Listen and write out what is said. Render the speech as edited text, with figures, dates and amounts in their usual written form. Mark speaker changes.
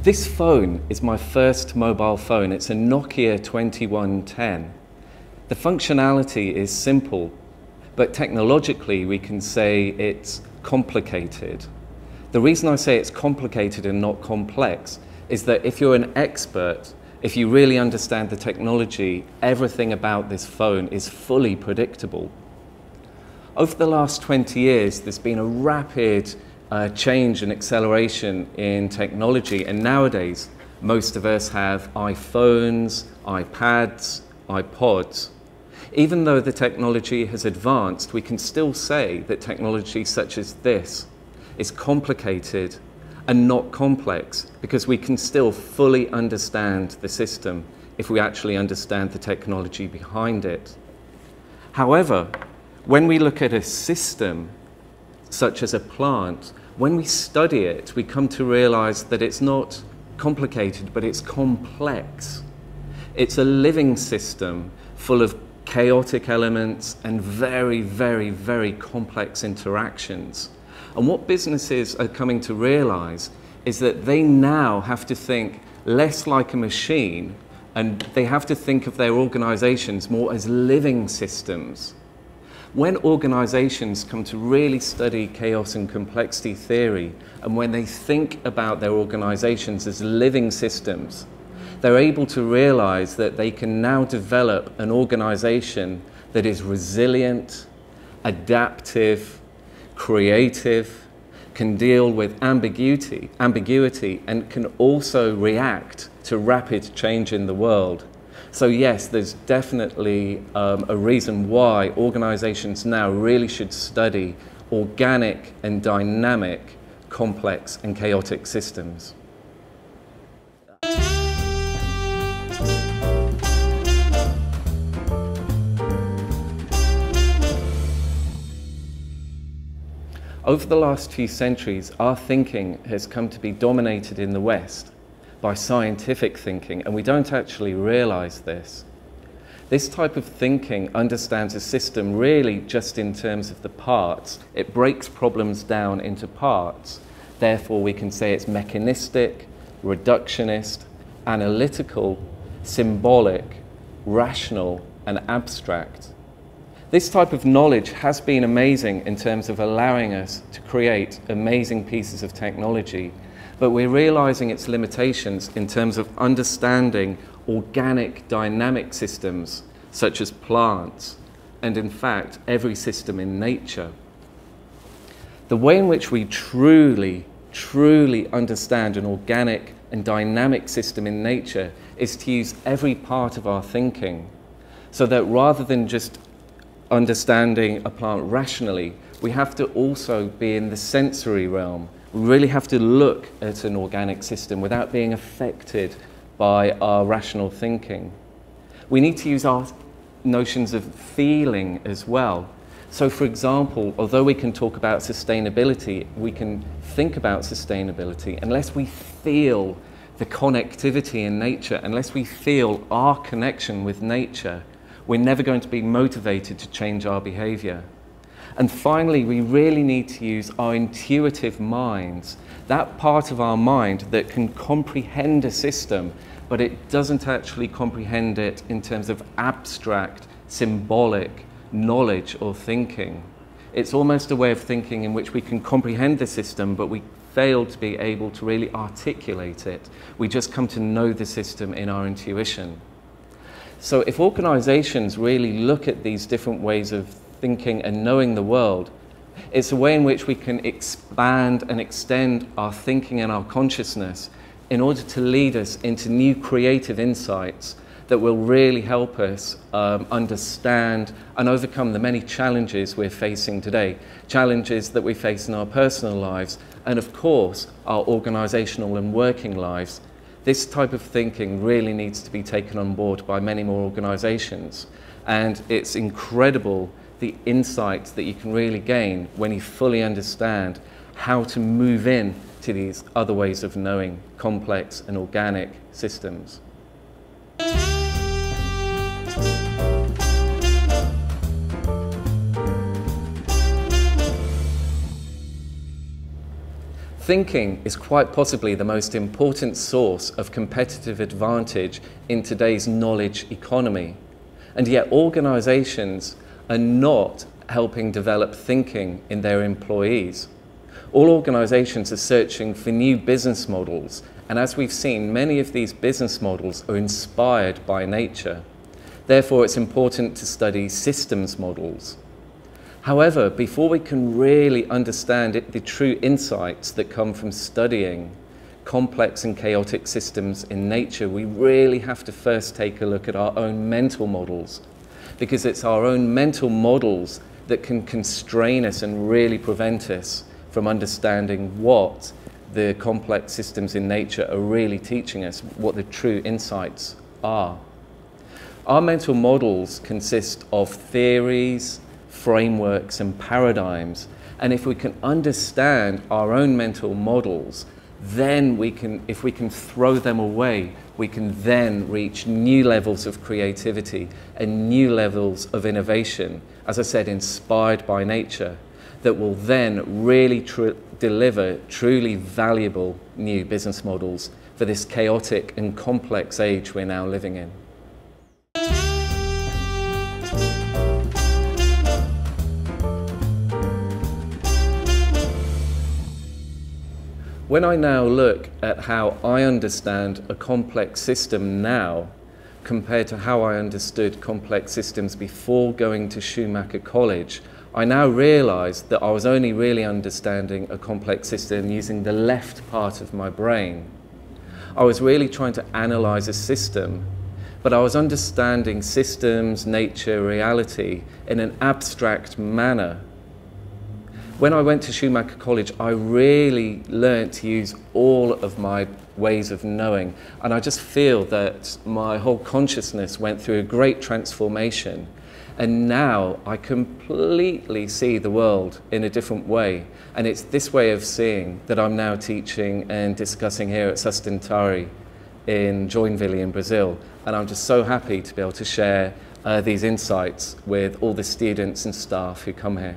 Speaker 1: This phone is my first mobile phone. It's a Nokia 2110. The functionality is simple, but technologically we can say it's complicated. The reason I say it's complicated and not complex is that if you're an expert, if you really understand the technology, everything about this phone is fully predictable. Over the last 20 years, there's been a rapid change and acceleration in technology, and nowadays most of us have iPhones, iPads, iPods. Even though the technology has advanced, we can still say that technology such as this is complicated and not complex, because we can still fully understand the system if we actually understand the technology behind it. However, when we look at a system such as a plant, when we study it, we come to realize that it's not complicated, but it's complex. It's a living system full of chaotic elements and very, very, very complex interactions. And what businesses are coming to realize is that they now have to think less like a machine, and they have to think of their organizations more as living systems. When organizations come to really study chaos and complexity theory, and when they think about their organizations as living systems, they're able to realize that they can now develop an organization that is resilient, adaptive, creative, can deal with ambiguity, and can also react to rapid change in the world. So yes, there's definitely a reason why organizations now really should study organic and dynamic, complex and chaotic systems. Over the last few centuries, our thinking has come to be dominated in the West by scientific thinking, and we don't actually realize this. This type of thinking understands a system really just in terms of the parts. It breaks problems down into parts. Therefore, we can say it's mechanistic, reductionist, analytical, symbolic, rational, and abstract. This type of knowledge has been amazing in terms of allowing us to create amazing pieces of technology, but we're realizing its limitations in terms of understanding organic, dynamic systems such as plants, and in fact, every system in nature. The way in which we truly understand an organic and dynamic system in nature is to use every part of our thinking, so that rather than just understanding a plant rationally, we have to also be in the sensory realm. We really have to look at an organic system without being affected by our rational thinking. We need to use our notions of feeling as well. So for example, although we can talk about sustainability, we can think about sustainability unless we feel the connectivity in nature, unless we feel our connection with nature, we're never going to be motivated to change our behavior. And finally, we really need to use our intuitive minds, that part of our mind that can comprehend a system, but it doesn't actually comprehend it in terms of abstract, symbolic knowledge or thinking. It's almost a way of thinking in which we can comprehend the system, but we fail to be able to really articulate it. We just come to know the system in our intuition. So if organizations really look at these different ways of thinking and knowing the world, it's a way in which we can expand and extend our thinking and our consciousness in order to lead us into new creative insights that will really help us understand and overcome the many challenges we're facing today, challenges that we face in our personal lives and of course our organizational and working lives. This type of thinking really needs to be taken on board by many more organizations, and it's incredible the insights that you can really gain when you fully understand how to move in to these other ways of knowing complex and organic systems. Thinking is quite possibly the most important source of competitive advantage in today's knowledge economy. And yet organisations are not helping develop thinking in their employees. All organisations are searching for new business models, and as we've seen, many of these business models are inspired by nature. Therefore, it's important to study systems models. However, before we can really understand the true insights that come from studying complex and chaotic systems in nature, we really have to first take a look at our own mental models, because it's our own mental models that can constrain us and really prevent us from understanding what the complex systems in nature are really teaching us, what the true insights are. Our mental models consist of theories, frameworks and paradigms, and if we can understand our own mental models, then if we can throw them away, we can then reach new levels of creativity and new levels of innovation, as I said, inspired by nature, that will then really deliver truly valuable new business models for this chaotic and complex age we're now living in. When I now look at how I understand a complex system now, compared to how I understood complex systems before going to Schumacher College, I now realise that I was only really understanding a complex system using the left part of my brain. I was really trying to analyse a system, but I was understanding systems, nature, reality in an abstract manner. When I went to Schumacher College, I really learnt to use all of my ways of knowing, and I just feel that my whole consciousness went through a great transformation, and now I completely see the world in a different way, and it's this way of seeing that I'm now teaching and discussing here at Sustentare in Joinville in Brazil, and I'm just so happy to be able to share these insights with all the students and staff who come here.